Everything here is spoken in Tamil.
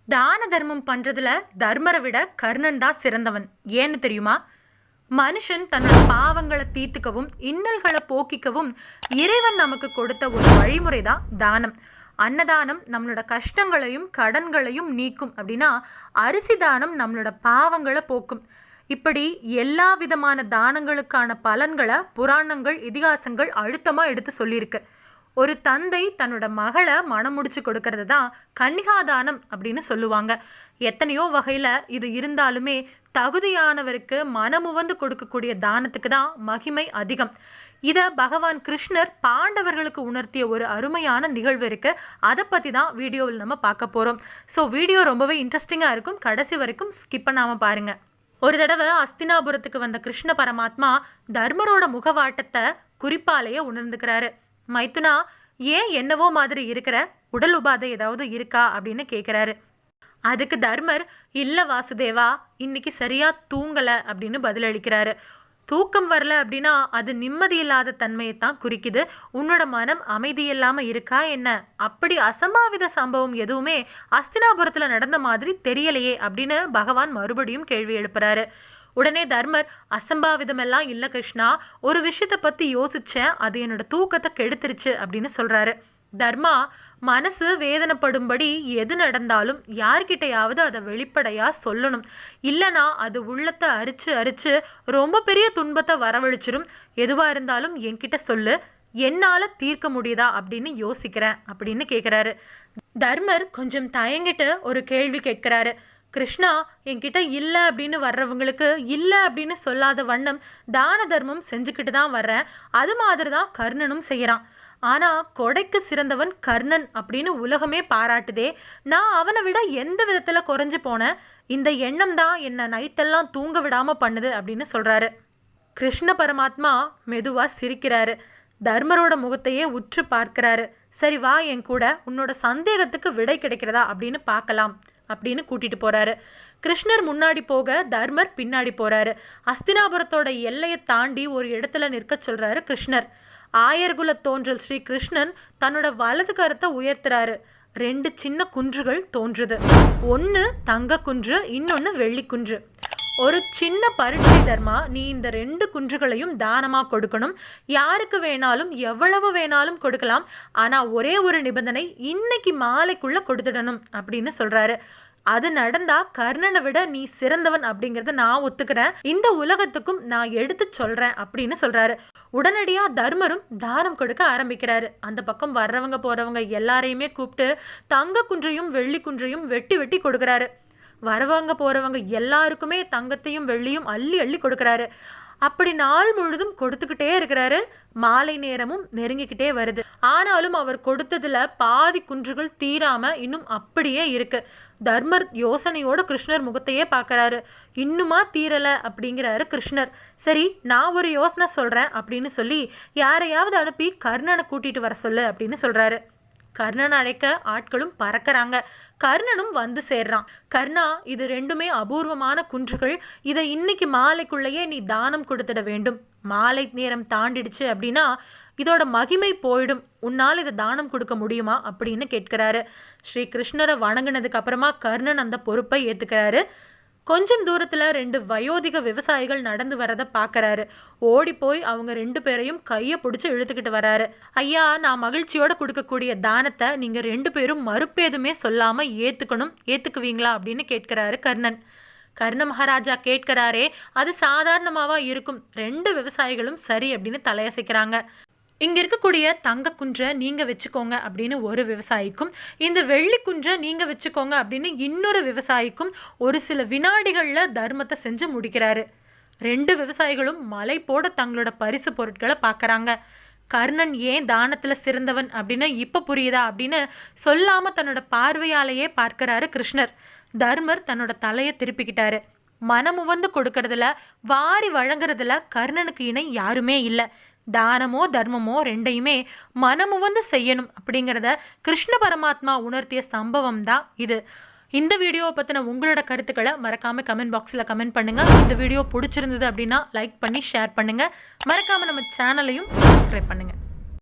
தான தர்மம் பண்றதுல தர்மரை விட கர்ணன் தான் சிறந்தவன். ஏன்னு தெரியுமா? மனுஷன் தன்னோட பாவங்களை தீர்த்துக்கவும் இன்னல்களை போக்கிக்கவும் இறைவன் நமக்கு கொடுத்த ஒரு வழிமுறை தான் தானம். அன்னதானம் நம்மளோட கஷ்டங்களையும் கடன்களையும் நீக்கும் அப்படின்னா, அரிசி தானம் நம்மளோட பாவங்களை போக்கும். இப்படி எல்லா விதமான தானங்களுக்கான பலன்களை புராணங்கள் இதிகாசங்கள் அழுத்தமாக எடுத்து சொல்லியிருக்கு. ஒரு தந்தை தன்னோட மகளை மனம் முடிச்சு கொடுக்கறது தான் கன்னிகாதானம் அப்படின்னு சொல்லுவாங்க. எத்தனையோ வகையில் இது இருந்தாலுமே தகுதியானவருக்கு மனமுவந்து கொடுக்கக்கூடிய தானத்துக்கு தான் மகிமை அதிகம். இதை பகவான் கிருஷ்ணர் பாண்டவர்களுக்கு உணர்த்திய ஒரு அருமையான நிகழ்வு இருக்குது. அதை பற்றி தான் வீடியோவில் நம்ம பார்க்க போகிறோம். ஸோ வீடியோ ரொம்பவே இன்ட்ரெஸ்டிங்காக இருக்கும். கடைசி வரைக்கும் ஸ்கிப் பண்ணாமல் பாருங்கள். ஒரு தடவை அஸ்தினாபுரத்துக்கு வந்த கிருஷ்ண பரமாத்மா தர்மரோட முகவாட்டத்தை குறிப்பாலேயே உணர்ந்துக்கிறாரு. மைத்துனா, ஏன் என்னவோ மாதிரி இருக்கிற, உடல் உபாதை ஏதாவது இருக்கா அப்படின்னு கேட்குறாரு. அதுக்கு தர்மர், இல்லை வாசுதேவா, இன்னைக்கு சரியாக தூங்கலை அப்படின்னு பதிலளிக்கிறாரு. தூக்கம் வரல அப்படின்னா அது நிம்மதி இல்லாத தன்மையை தான் குறிக்குது. உன்னோட மனம் அமைதி இல்லாமல் இருக்கா என்ன? அப்படி அசம்பாவித சம்பவம் எதுவுமே அஸ்தினாபுரத்தில் நடந்த மாதிரி தெரியலையே அப்படின்னு பகவான் மறுபடியும் கேள்வி எழுப்புறாரு. உடனே தர்மர், அசம்பாவிதமெல்லாம் இல்லை கிருஷ்ணா, ஒரு விஷயத்தை பற்றி யோசித்தேன், அது என்னோட தூக்கத்தை கெடுத்துருச்சு அப்படின்னு சொல்கிறாரு. தர்மா, மனசு வேதனைப்படும்படி எது நடந்தாலும் யார்கிட்டையாவது அதை வெளிப்படையாக சொல்லணும். இல்லைனா அது உள்ளத்தை அரிச்சு அரிச்சு ரொம்ப பெரிய துன்பத்தை வரவழைச்சிடும். எதுவாக இருந்தாலும் என்கிட்ட சொல்லு, என்னால் தீர்க்க முடியுதா அப்படின்னு யோசிக்கிறேன் அப்படின்னு கேட்குறாரு. தர்மர் கொஞ்சம் தயங்கிட்டு ஒரு கேள்வி கேட்குறாரு. கிருஷ்ணா, என்கிட்ட இல்லை அப்படின்னு வர்றவங்களுக்கு இல்லை அப்படின்னு சொல்லாத வண்ணம் தான தர்மம் செஞ்சுக்கிட்டு தான் வர்றேன். அது மாதிரி தான் கர்ணனும் செய்கிறான். ஆனால் கொடைக்கு சிறந்தவன் கர்ணன் அப்படின்னு உலகமே பாராட்டுதே. நான் அவனை விட எந்த விதத்தில் குறைஞ்சி போனேன்? இந்த எண்ணம் தான் என்னை நைட்டெல்லாம் தூங்க விடாமல் பண்ணுது அப்படின்னு சொல்கிறாரு. கிருஷ்ண பரமாத்மா மெதுவாக சிரிக்கிறாரு. தர்மரோட முகத்தையே உற்று பார்க்கிறாரு. சரி வா, என் கூட உன்னோட சந்தேகத்துக்கு விடை கிடைக்கிறதா அப்படின்னு பார்க்கலாம் அப்படின்னு கூட்டிட்டு போறாரு. கிருஷ்ணர் முன்னாடி போக தர்மர் பின்னாடி போறாரு. அஸ்தினாபுரத்தோட எல்லையை தாண்டி ஒரு இடத்துல நிற்க சொல்றாரு கிருஷ்ணர். ஆயர்குல தோன்றல் ஸ்ரீ கிருஷ்ணன் தன்னோட வலது கரத்தை உயர்த்துறாரு. 2 சின்ன குன்றுகள் தோன்றுது. ஒன்று தங்க குன்று, இன்னொன்று வெள்ளி குன்று. ஒரு சின்ன பரீட்சை தர்மா, நீ இந்த 2 குன்றுகளையும் தானமாக கொடுக்கணும். யாருக்கு வேணாலும் எவ்வளவு வேணாலும் கொடுக்கலாம். ஆனால் ஒரே ஒரு நிபந்தனை, இன்னைக்கு மாலைக்குள்ளே கொடுத்துடணும் அப்படின்னு சொல்கிறாரு. அது நடந்தா கர்ணனை விட நீ சிறந்தவன் அப்படிங்கிறத நான் ஒத்துக்கிறேன். இந்த உலகத்துக்கும் நான் எடுத்து சொல்கிறேன் அப்படின்னு சொல்கிறாரு. உடனடியாக தர்மரும் தானம் கொடுக்க ஆரம்பிக்கிறாரு. அந்த பக்கம் வர்றவங்க போகிறவங்க எல்லாரையுமே கூப்பிட்டு தங்க குன்றையும் வெள்ளி குன்றையும் வெட்டி வெட்டி கொடுக்குறாரு. வரவங்க போகிறவங்க எல்லாருக்குமே தங்கத்தையும் வெள்ளியும் அள்ளி அள்ளி கொடுக்குறாரு. அப்படி நாள் முழுதும் கொடுத்துக்கிட்டே இருக்கிறாரு. மாலை நேரமும் நெருங்கிக்கிட்டே வருது. ஆனாலும் அவர் கொடுத்ததுல பாதி குன்றுகள் தீராம இன்னும் அப்படியே இருக்கு. தர்மர் யோசனையோட கிருஷ்ணர் முகத்தையே பார்க்கறாரு. இன்னுமா தீரல அப்படிங்கிறாரு கிருஷ்ணர். சரி, நான் ஒரு யோசனை சொல்றேன் அப்படின்னு சொல்லி யாரையாவது அனுப்பி கர்ணனை கூட்டிட்டு வர சொல்லு அப்படின்னு சொல்றாரு. கர்ணன் அழைக்க ஆட்களும் பறக்கிறாங்க. கர்ணனும் வந்து சேர்றான். கர்ணா, இது 2மே அபூர்வமான குன்றுகள். இதை இன்னைக்கு மாலைக்குள்ளேயே நீ தானம் கொடுத்துட வேண்டும். மாலை நேரம் தாண்டிடுச்சு அப்படின்னா இதோட மகிமை போயிடும். உன்னால் இதை தானம் கொடுக்க முடியுமா அப்படின்னு கேட்கிறாரு. ஸ்ரீ கிருஷ்ணரை வணங்கினதுக்கு அப்புறமா கர்ணன் அந்த பொறுப்பை ஏற்றுக்கிறாரு. கொஞ்சம் தூரத்தில் 2 வயோதிக விவசாயிகள் நடந்து வரதை பார்க்குறாரு. ஓடி போய் அவங்க 2 பேரையும் கையை பிடிச்சி இழுத்துக்கிட்டு வராரு. ஐயா, நான் மகிழ்ச்சியோடு கொடுக்கக்கூடிய தானத்தை நீங்கள் 2 பேரும் மறுப்பேதுமே சொல்லாமல் ஏற்றுக்குவீங்களா அப்படின்னு கேட்குறாரு கர்ணன். கர்ண மகாராஜா கேட்கிறாரே, அது சாதாரணமாவா இருக்கும்? 2 விவசாயிகளும் சரி அப்படின்னு தலையசைக்கிறாங்க. இங்கே இருக்கக்கூடிய தங்க குன்றை நீங்கள் வச்சுக்கோங்க அப்படின்னு ஒரு விவசாயிக்கும், இந்த வெள்ளி குன்றை நீங்கள் வச்சுக்கோங்க அப்படின்னு இன்னொரு விவசாயிக்கும் ஒரு சில வினாடிகளில் தர்மத்தை செஞ்சு முடிக்கிறாரு. 2 விவசாயிகளும் மலை போட தங்களோட பரிசு பொருட்களை பார்க்குறாங்க. கர்ணன் ஏன் தானத்தில் சிறந்தவன் அப்படின்னு இப்போ புரியுதா அப்படின்னு சொல்லாமல் தன்னோட பார்வையாலேயே பார்க்குறாரு கிருஷ்ணர். தர்மர் தன்னோட தலையை திருப்பிக்கிட்டாரு. மனமுவந்து கொடுக்கறதுல வாரி வழங்குறதுல கர்ணனுக்கு இணை யாருமே இல்லை. தானமோ தர்மமோ 2யுமே மனமுவந்து செய்யணும் அப்படிங்கிறத கிருஷ்ண பரமாத்மா உணர்த்திய சம்பவம் தான் இது. இந்த வீடியோவை பற்றின உங்களோட கருத்துக்களை மறக்காமல் கமெண்ட் பாக்ஸில் கமெண்ட் பண்ணுங்கள். இந்த வீடியோ பிடிச்சிருந்தது அப்படின்னா லைக் பண்ணி ஷேர் பண்ணுங்கள். மறக்காமல் நம்ம சேனலையும் சப்ஸ்கிரைப் பண்ணுங்கள்.